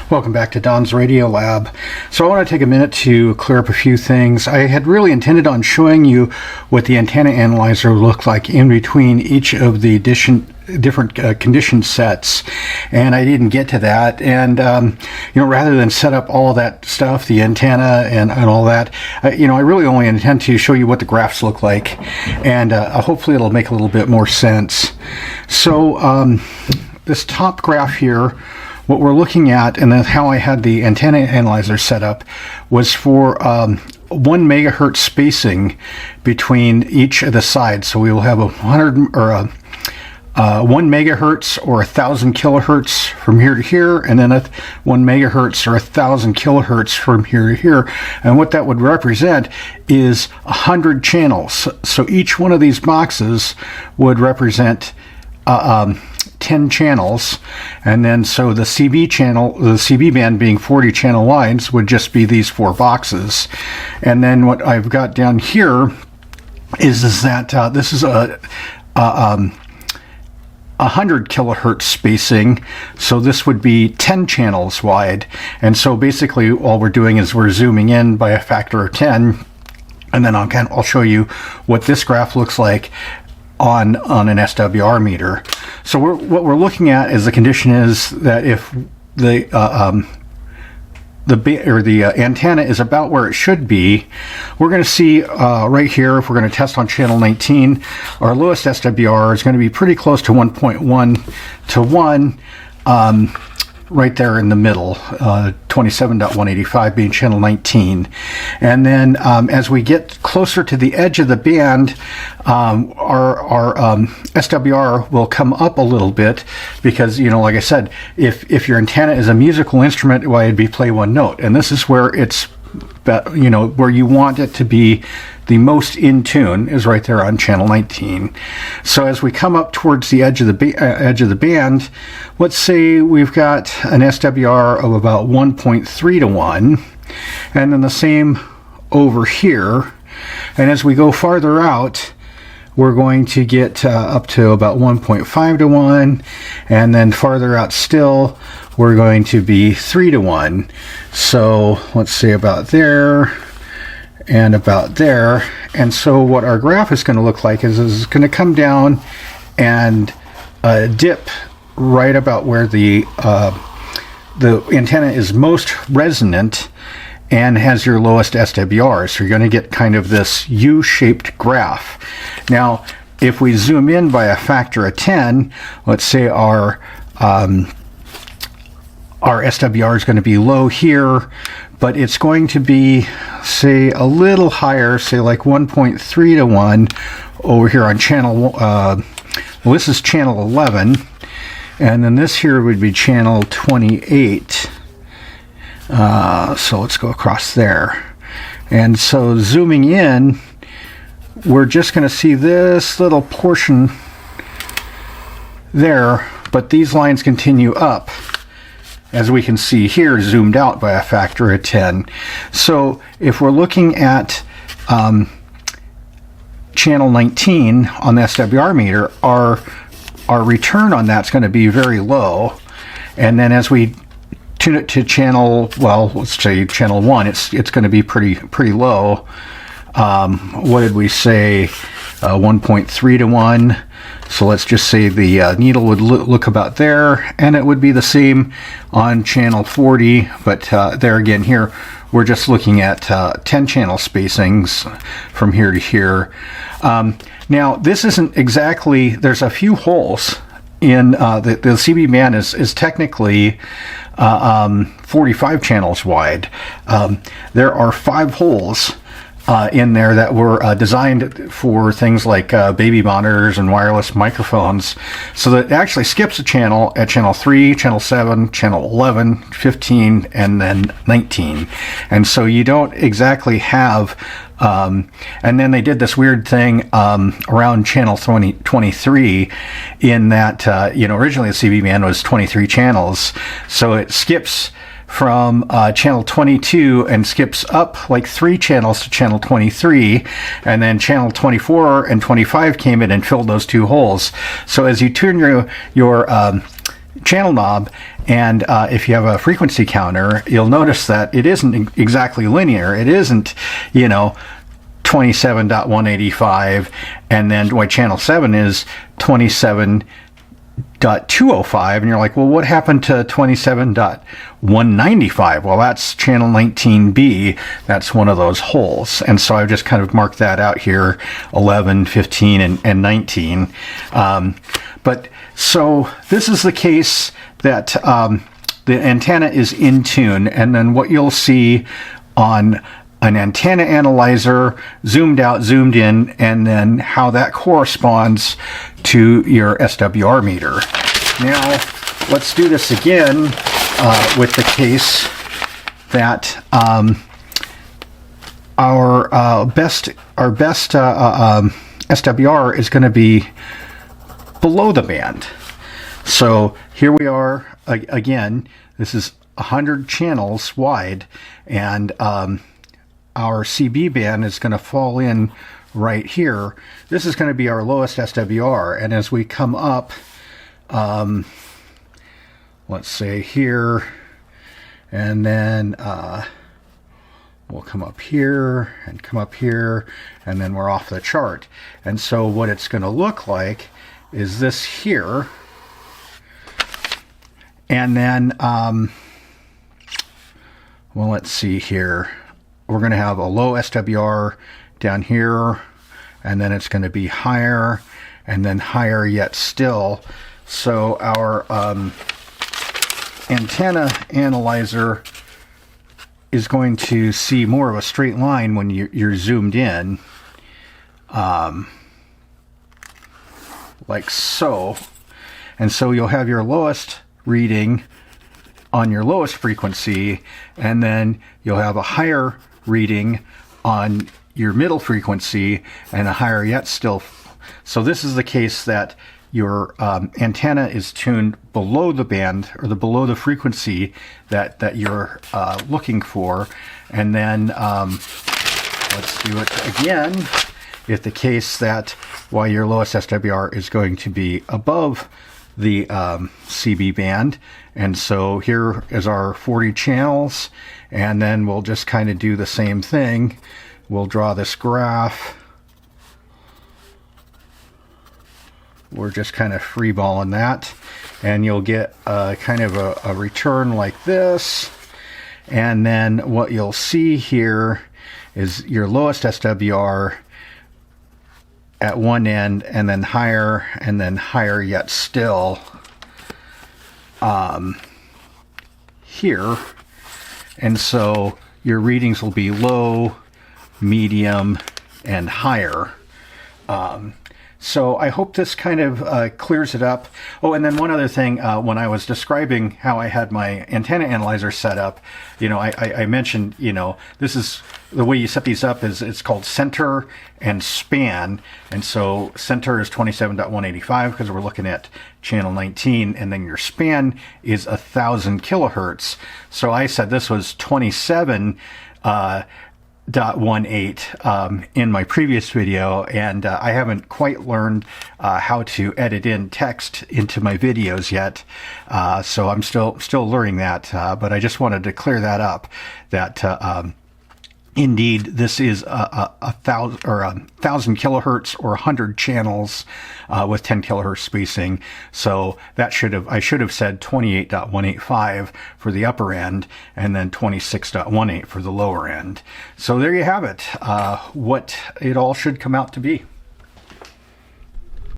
Welcome back to Don's Radio Lab. So I want to take a minute to clear up a few things. I had really intended on showing you what the antenna analyzer looked like in between each of the different condition sets, and I didn't get to that. And rather than set up all of that stuff, the antenna and all that, I really only intend to show you what the graphs look like, and hopefully it'll make a little bit more sense. So this top graph here, what we're looking at, and then how I had the antenna analyzer set up, was for 1 megahertz spacing between each of the sides. So we will have 1 megahertz or 1,000 kilohertz from here to here, and then 1 megahertz or 1,000 kilohertz from here to here. And what that would represent is 100 channels. So each one of these boxes would represent 10 channels, and then so the CB band being 40 channel lines would just be these 4 boxes. And then what I've got down here is that this is a 100 kilohertz spacing, so this would be 10 channels wide. And so basically all we're doing is we're zooming in by a factor of 10, and then I'll show you what this graph looks like on an SWR meter. So what we're looking at is the condition is that if the antenna is about where it should be, we're going to see right here, if we're going to test on channel 19, our lowest SWR is going to be pretty close to 1.1 to 1, right there in the middle, 27.185 being channel 19. And then as we get closer to the edge of the band, our SWR will come up a little bit because, like I said, if your antenna is a musical instrument, well, it'd be play one note. And this is where it's, where you want it to be the most in tune is right there on channel 19. So as we come up towards the edge of the band, let's say we've got an SWR of about 1.3 to 1, and then the same over here. And as we go farther out, we're going to get up to about 1.5 to 1, and then farther out still, we're going to be 3 to 1. So let's say about there and about there. And so what our graph is going to look like is it's going to come down and dip right about where the antenna is most resonant and has your lowest SWR. So you're going to get kind of this U-shaped graph. Now, if we zoom in by a factor of 10, let's say our SWR is going to be low here, but it's going to be, say, a little higher, say like 1.3 to 1 over here on channel, well, this is channel 11, and then this here would be channel 28. So let's go across there. And so zooming in, we're just going to see this little portion there, but these lines continue up, as we can see here, zoomed out by a factor of 10. So if we're looking at channel 19 on the SWR meter, our return on that's going to be very low. And then as we tune it to channel, well, let's say channel 1, it's going to be pretty low. What did we say? 1.3 to 1. So let's just say the needle would look about there, and it would be the same on channel 40, but there again here, we're just looking at 10 channel spacings from here to here. Now, this isn't exactly, there's a few holes in the CB band is technically 45 channels wide. There are 5 holes in there that were designed for things like baby monitors and wireless microphones, so that it actually skips a channel at channel 3, channel 7, channel 11, 15, and then 19. And so you don't exactly have and then they did this weird thing around channel 23 in that originally the CB band was 23 channels, so it skips from channel 22 and skips up like 3 channels to channel 23, and then channel 24 and 25 came in and filled those 2 holes. So as you tune your channel knob, and if you have a frequency counter, you'll notice that it isn't exactly linear. It isn't, 27.185, and then channel 7 is 27.205, and you're like, well, what happened to 27.195? Well, that's channel 19B. That's one of those holes. And so I've just kind of marked that out here, 11, 15, and 19. But so this is the case that the antenna is in tune, and then what you'll see on an antenna analyzer, zoomed out, zoomed in, and then how that corresponds to your SWR meter. Now, let's do this again with the case that our best SWR is going to be below the band. So here we are again. This is 100 channels wide, and our CB band is going to fall in right here. This is going to be our lowest SWR, and as we come up, let's say here, and then we'll come up here and come up here, and then we're off the chart. And so what it's going to look like is this here, and then well, let's see here. We're going to have a low SWR down here, and then it's going to be higher, and then higher yet still. So our antenna analyzer is going to see more of a straight line when you're zoomed in, like so. And so you'll have your lowest reading on your lowest frequency, and then you'll have a higher reading on your middle frequency, and a higher yet still. So this is the case that your antenna is tuned below the band, or below the frequency that you're looking for. And then let's do it again. If the case that while your lowest SWR is going to be above the CB band, and so here is our 40 channels, and then we'll just kind of do the same thing. We'll draw this graph. We're just kind of freeballing that, and you'll get kind of a return like this. And then what you'll see here is your lowest SWR at one end, and then higher yet still here. And so your readings will be low, medium, and higher. So I hope this kind of clears it up. Oh, and then one other thing, when I was describing how I had my antenna analyzer set up, I mentioned, this is the way you set these up is it's called center and span. And so center is 27.185 because we're looking at channel 19, and then your span is 1,000 kilohertz. So I said this was 27.18 in my previous video, and I haven't quite learned how to edit in text into my videos yet, so I'm still learning that, but I just wanted to clear that up, that indeed this is a 1,000 kilohertz or 100 channels with 10 kilohertz spacing. So that I should have said 28.185 for the upper end, and then 26.18 for the lower end. So there you have it, what it all should come out to be.